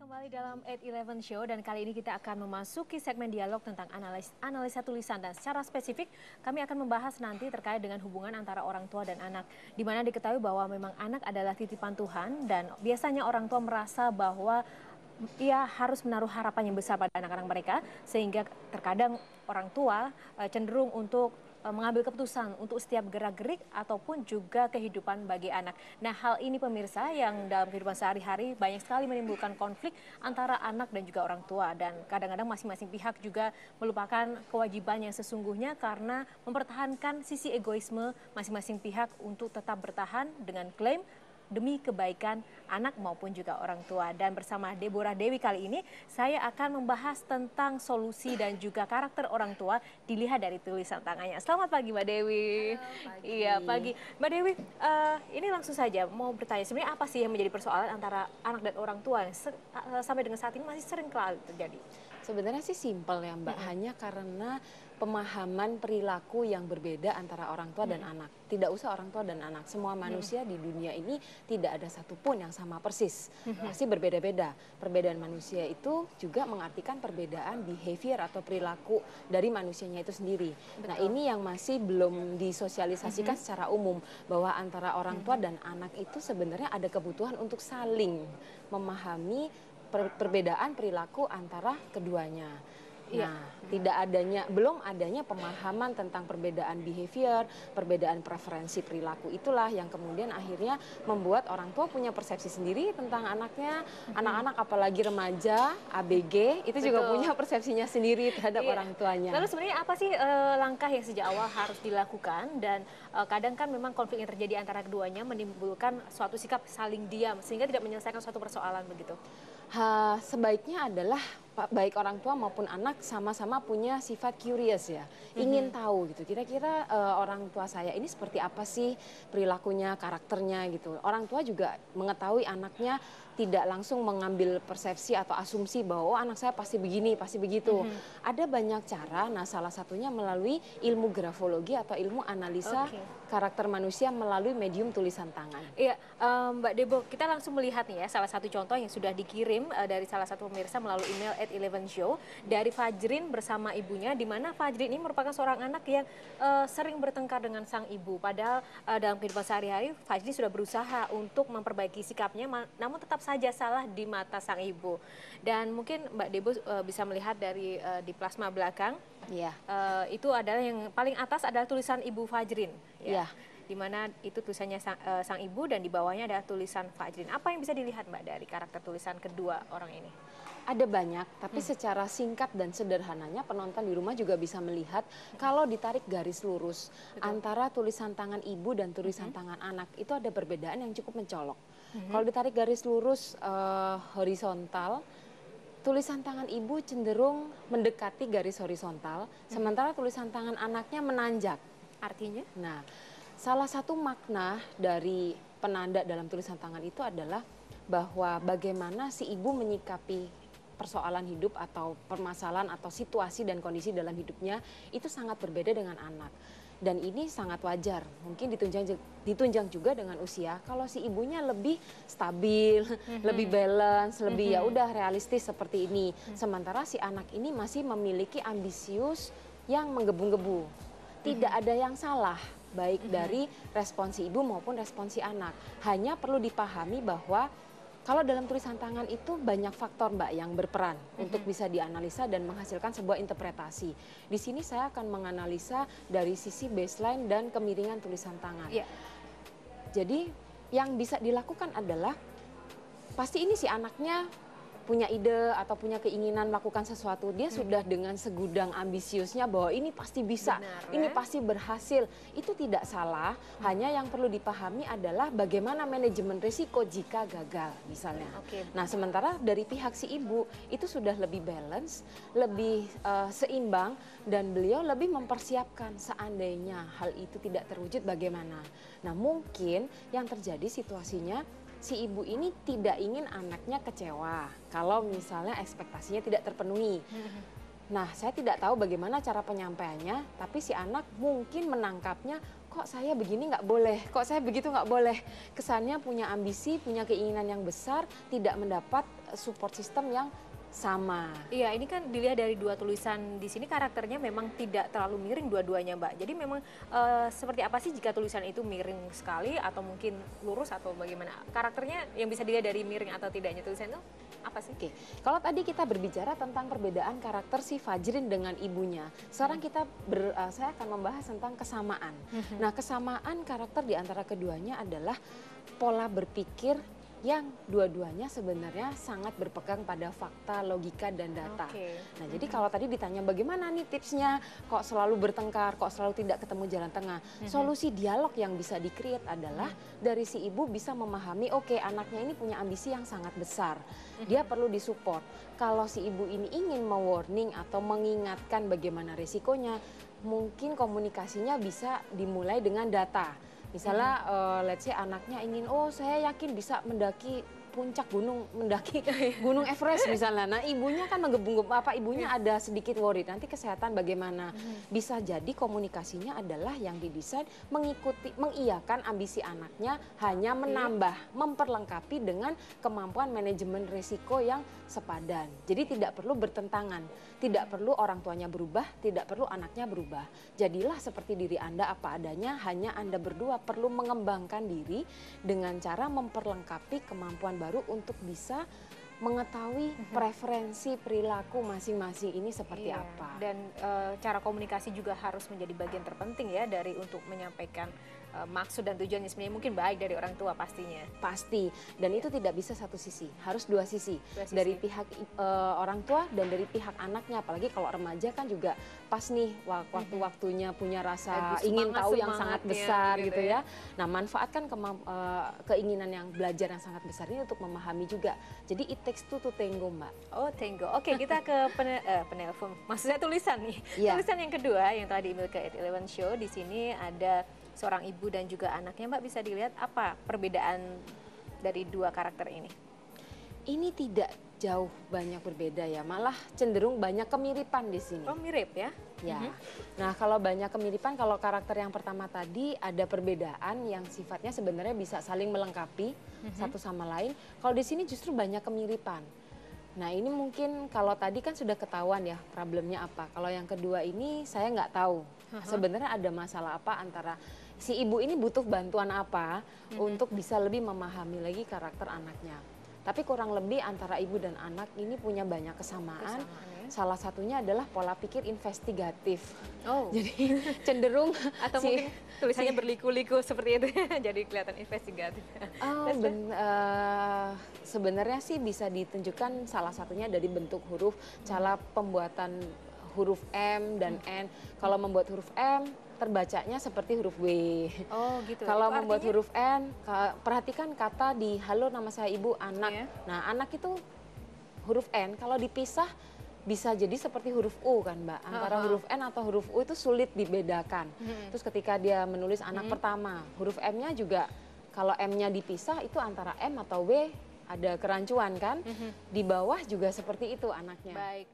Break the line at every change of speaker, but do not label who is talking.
Kembali dalam 8-11 Show dan kali ini kita akan memasuki segmen dialog tentang analisa tulisan dan secara spesifik kami akan membahas nanti terkait dengan hubungan antara orang tua dan anak. Di mana diketahui bahwa memang anak adalah titipan Tuhan dan biasanya orang tua merasa bahwa ia harus menaruh harapan yang besar pada anak-anak mereka sehingga terkadang orang tua cenderung untuk mengambil keputusan untuk setiap gerak-gerik ataupun juga kehidupan bagi anak. Nah, hal ini pemirsa yang dalam kehidupan sehari-hari banyak sekali menimbulkan konflik antara anak dan juga orang tua dan kadang-kadang masing-masing pihak juga melupakan kewajiban yang sesungguhnya karena mempertahankan sisi egoisme masing-masing pihak untuk tetap bertahan dengan klaim demi kebaikan anak maupun juga orang tua. Dan bersama Deborah Dewi kali ini saya akan membahas tentang solusi dan juga karakter orang tua dilihat dari tulisan tangannya. Selamat pagi Mbak Dewi.
Halo, pagi.
Iya pagi. Mbak Dewi, ini langsung saja mau bertanya sebenarnya apa sih yang menjadi persoalan antara anak dan orang tua yang sampai dengan saat ini masih sering kali terjadi?
Sebenarnya sih simpel ya Mbak, hanya karena pemahaman perilaku yang berbeda antara orang tua dan anak. Tidak usah orang tua dan anak, semua manusia di dunia ini tidak ada satupun yang sama persis. Pasti berbeda-beda. Perbedaan manusia itu juga mengartikan perbedaan behavior atau perilaku dari manusianya itu sendiri.
Betul.
Nah ini yang masih belum disosialisasikan secara umum, bahwa antara orang tua dan anak itu sebenarnya ada kebutuhan untuk saling memahami perbedaan perilaku antara keduanya. Nah, belum adanya pemahaman tentang perbedaan behavior, perbedaan preferensi perilaku itulah yang kemudian akhirnya membuat orang tua punya persepsi sendiri tentang anaknya. Anak-anak apalagi remaja, ABG, itu juga punya persepsinya sendiri terhadap orang tuanya.
Lalu sebenarnya apa sih langkah yang sejak awal harus dilakukan dan kadang kan memang konflik yang terjadi antara keduanya menimbulkan suatu sikap saling diam sehingga tidak menyelesaikan suatu persoalan begitu?
Sebaiknya adalah baik orang tua maupun anak sama-sama punya sifat curious ya, ingin tahu gitu. Kira-kira orang tua saya ini seperti apa sih perilakunya, karakternya gitu. Orang tua juga mengetahui anaknya tidak langsung mengambil persepsi atau asumsi bahwa oh, anak saya pasti begini, pasti begitu. Ada banyak cara. Nah, salah satunya melalui ilmu grafologi atau ilmu analisa karakter manusia melalui medium tulisan tangan.
Iya, Mbak Debo, kita langsung melihat nih ya salah satu contoh yang sudah dikirim dari salah satu pemirsa melalui email @11show dari Fajrin bersama ibunya, di mana Fajrin ini merupakan seorang anak yang sering bertengkar dengan sang ibu. Padahal dalam kehidupan sehari-hari Fajrin sudah berusaha untuk memperbaiki sikapnya, namun tetap saja salah di mata sang ibu. Dan mungkin Mbak Debo bisa melihat dari di plasma belakang, itu adalah yang paling atas adalah tulisan Ibu Fajrin. Ya. Di mana itu tulisannya sang ibu dan di bawahnya ada tulisan Fajrin. Apa yang bisa dilihat Mbak dari karakter tulisan kedua orang ini?
Ada banyak, tapi secara singkat dan sederhananya penonton di rumah juga bisa melihat kalau ditarik garis lurus antara tulisan tangan ibu dan tulisan tangan anak itu ada perbedaan yang cukup mencolok. Kalau ditarik garis lurus horizontal, tulisan tangan ibu cenderung mendekati garis horizontal, sementara tulisan tangan anaknya menanjak.
Artinya?
Nah, salah satu makna dari penanda dalam tulisan tangan itu adalah bahwa bagaimana si ibu menyikapi persoalan hidup atau permasalahan atau situasi dan kondisi dalam hidupnya itu sangat berbeda dengan anak. Dan ini sangat wajar, mungkin ditunjang juga dengan usia. Kalau si ibunya lebih stabil, lebih balance, lebih ya udah realistis seperti ini. Sementara si anak ini masih memiliki ambisius yang menggebu-gebu. Tidak ada yang salah, baik dari responsi ibu maupun responsi anak. Hanya perlu dipahami bahwa kalau dalam tulisan tangan itu banyak faktor Mbak yang berperan untuk bisa dianalisa dan menghasilkan sebuah interpretasi. Di sini saya akan menganalisa dari sisi baseline dan kemiringan tulisan tangan. Jadi yang bisa dilakukan adalah pasti ini si anaknya punya ide atau punya keinginan melakukan sesuatu, dia sudah dengan segudang ambisiusnya bahwa ini pasti bisa, ini pasti berhasil. Itu tidak salah, hanya yang perlu dipahami adalah bagaimana manajemen risiko jika gagal misalnya. Nah, sementara dari pihak si ibu itu sudah lebih balance, lebih seimbang, dan beliau lebih mempersiapkan seandainya hal itu tidak terwujud bagaimana. Nah, mungkin yang terjadi situasinya si ibu ini tidak ingin anaknya kecewa kalau misalnya ekspektasinya tidak terpenuhi. Nah, saya tidak tahu bagaimana cara penyampaiannya, tapi si anak mungkin menangkapnya, kok saya begini nggak boleh, kok saya begitu nggak boleh. Kesannya punya ambisi, punya keinginan yang besar, tidak mendapat support system yang sama.
Iya, ini kan dilihat dari dua tulisan di sini karakternya memang tidak terlalu miring dua-duanya, Mbak. Jadi memang seperti apa sih jika tulisan itu miring sekali atau mungkin lurus atau bagaimana? Karakternya yang bisa dilihat dari miring atau tidaknya tulisan itu apa sih?
Oke, kalau tadi kita berbicara tentang perbedaan karakter si Fajrin dengan ibunya, sekarang saya akan membahas tentang kesamaan. Nah, kesamaan karakter di antara keduanya adalah pola berpikir yang dua-duanya sebenarnya sangat berpegang pada fakta, logika, dan data. Nah, jadi kalau tadi ditanya bagaimana nih tipsnya, kok selalu bertengkar, kok selalu tidak ketemu jalan tengah. Solusi dialog yang bisa di-create adalah dari si ibu bisa memahami, oke, anaknya ini punya ambisi yang sangat besar. Dia perlu disupport. Kalau si ibu ini ingin mewarning atau mengingatkan bagaimana resikonya, mungkin komunikasinya bisa dimulai dengan data. Misalnya, let's say anaknya ingin, oh saya yakin bisa mendaki puncak gunung, mendaki gunung Everest misalnya. Nah, ibunya kan ibunya ada sedikit worry, nanti kesehatan bagaimana. Bisa jadi komunikasinya adalah yang didesain mengiyakan ambisi anaknya, hanya menambah, memperlengkapi dengan kemampuan manajemen risiko yang sepadan. Jadi tidak perlu bertentangan, tidak perlu orang tuanya berubah, tidak perlu anaknya berubah. Jadilah seperti diri Anda apa adanya, hanya Anda berdua perlu mengembangkan diri dengan cara memperlengkapi kemampuan baru untuk bisa mengetahui preferensi perilaku masing-masing ini seperti apa.
Dan cara komunikasi juga harus menjadi bagian terpenting ya dari untuk menyampaikan maksud dan tujuannya sebenarnya mungkin baik dari orang tua pastinya.
Pasti, dan itu tidak bisa satu sisi, harus dua sisi. Dari pihak orang tua dan dari pihak anaknya, apalagi kalau remaja kan juga pas nih waktu-waktunya punya rasa ingin tahu yang sangat besar gitu ya. Nah, manfaatkan keinginan yang belajar yang sangat besar ini untuk memahami juga. Jadi it takes two to tango, Mbak.
Oh, tango. Oke, kita ke penelpon. Maksudnya tulisan nih. Tulisan yang kedua yang tadi email ke @11 Show, di sini ada seorang ibu dan juga anaknya. Mbak, bisa dilihat apa perbedaan dari dua karakter ini?
Ini tidak jauh banyak berbeda ya, malah cenderung banyak kemiripan di sini.
Oh, mirip ya?
Ya. Nah, kalau banyak kemiripan, kalau karakter yang pertama tadi ada perbedaan yang sifatnya sebenarnya bisa saling melengkapi satu sama lain. Kalau di sini justru banyak kemiripan. Nah, ini mungkin kalau tadi kan sudah ketahuan ya problemnya apa. Kalau yang kedua ini saya nggak tahu sebenarnya ada masalah apa antara si ibu ini butuh bantuan apa untuk bisa lebih memahami lagi karakter anaknya. Tapi kurang lebih antara ibu dan anak ini punya banyak kesamaan. Salah satunya adalah pola pikir investigatif.
Oh,
jadi cenderung
atau mungkin tulisannya berliku-liku seperti itu, jadi kelihatan investigatif.
Sebenarnya sih bisa ditunjukkan salah satunya dari bentuk huruf, cara pembuatan huruf M dan N. Kalau membuat huruf M, terbacanya seperti huruf W.
Oh gitu.
Kalau membuat huruf N, perhatikan kata di halo nama saya ibu anak. Nah, anak itu huruf N kalau dipisah bisa jadi seperti huruf U kan, Mbak. Antara huruf N atau huruf U itu sulit dibedakan. Terus ketika dia menulis anak pertama, huruf M-nya juga kalau M-nya dipisah itu antara M atau W ada kerancuan kan. Di bawah juga seperti itu anaknya.
Baik.